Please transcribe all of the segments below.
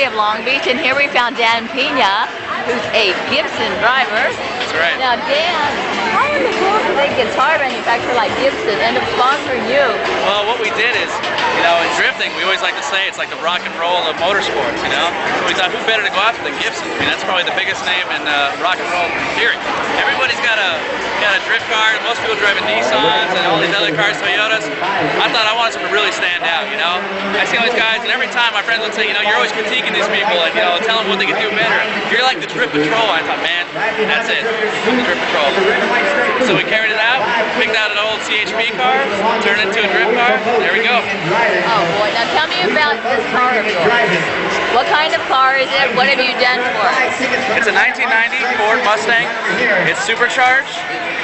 of Long Beach, and here we found Dan Pina, who's a Gibson driver. That's right. Now, Dan, how in the world did a guitar manufacturer like Gibson end up sponsoring you? Well, what we did is, you know, in drifting, we always like to say it's like the rock and roll of motorsports, you know? We thought, who better to go after than Gibson? I mean, that's probably the biggest name in rock and roll period. Everybody's got a drift car. Most people driving Nissans and all these other cars, Toyotas. I thought I wanted something to really stand out, you know? I see all these guys, and every time my friends would say, you know, you're always critiquing these people and, you know, tell them what they can do better. You're like the Drift Patrol. I thought, man, that's it. I'm the Drift Patrol. So we carried it out, picked out an old CHP car, turned it into a drift car. There we go. Oh boy, now tell me about this car of yours. What kind of car is it? What have you done for it? It's a 1990 Ford Mustang. It's supercharged.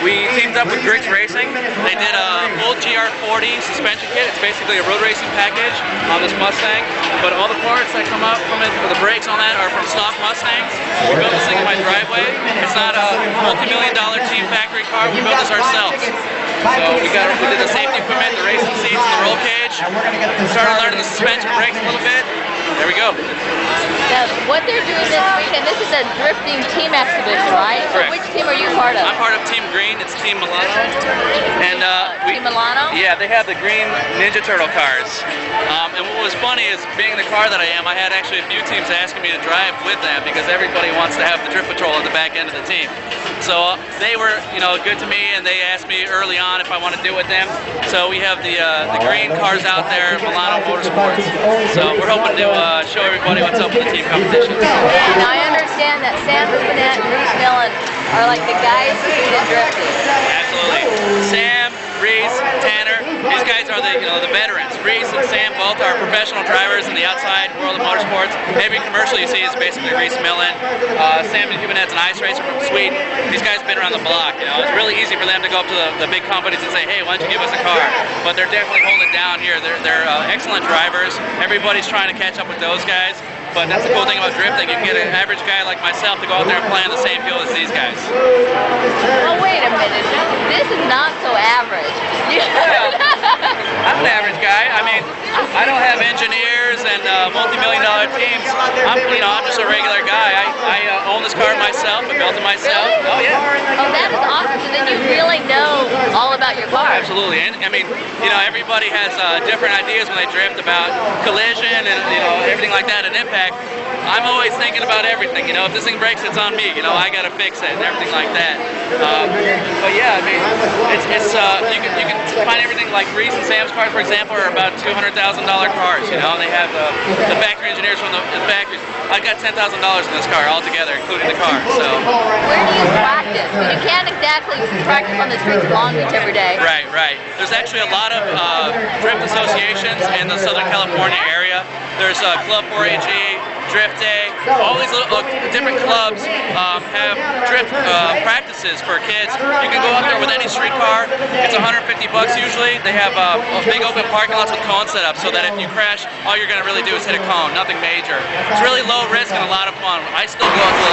We teamed up with Griggs Racing. They did a old GR40 suspension kit. It's basically a road racing package on this Mustang. But all the parts that come up from it, for the brakes on that, are from stock Mustangs. We built this thing in my driveway. It's not a multi-million-dollar team factory car. We built this ourselves. So we did the safety equipment, the racing seats, and the roll cage. Started learning the suspension brakes a little bit. There we go. Now, what they're doing this weekend, this is a drifting team exhibition, right? Correct. So which team are you part of? I'm part of Team Green. It's Team Milano. And Team Milano? Yeah, they have the green Ninja Turtle cars. And what was funny is, being the car that I am, I had actually a few teams asking me to drive with them because everybody wants to have the Drift Patrol at the back end of the team. So they were, you know, good to me, and they asked me early on if I want to do it with them. So we have the green cars out there, Milano Motorsports. So we're hoping to show everybody what's up with the team competition. And I understand that Sam Bennett and Reese Millen are like the guys who do the drifting. Absolutely. Sam, Reese, Tanner, these guys are the veterans. Reese and Sam both are professional drivers in the outside world of motorsports. Every commercial you see is basically Reese Millen. Sam Bennett's an ice racer from Sweden. These guys have been around the block. You know, it's really easy for them to go up to the big companies and say, hey, why don't you give us a car? But they're definitely holding it down here. They're excellent drivers. Everybody's trying to catch up with those guys. But that's the cool thing about drifting. You can get an average guy like myself to go out there and play on the same field as these guys. Well, wait a minute. This is not so average. I'm an average guy. I mean, I don't have engineers and multi-million-dollar teams. I'm just a regular guy. I own this car myself. I built it myself. Really? Oh yeah. Oh, that is awesome. So then you really know all about your car. Absolutely. And I mean, you know, everybody has different ideas when they drift about collision and, you know, everything like that and impact. I'm always thinking about everything. You know, if this thing breaks, it's on me. You know, I got to fix it and everything like that. But yeah, I mean, you can find everything like Reese and Sam's cars, for example, are about $200,000 cars. You know, they have the factory engineers from the factories. I got $10,000 in this car altogether, including the car. So. Where do you practice? Because you can't exactly practice on the streets of Long Beach every day. Right, right. There's actually a lot of drift associations in the Southern California area. There's Club 4AG, Drift Day, all these little different clubs have drift practices for kids. You can go out there with any street car. It's $150 usually. They have big open parking lots with cones set up so that if you crash, all you're going to really do is hit a cone, nothing major. It's really low risk and a lot of fun. I still go out to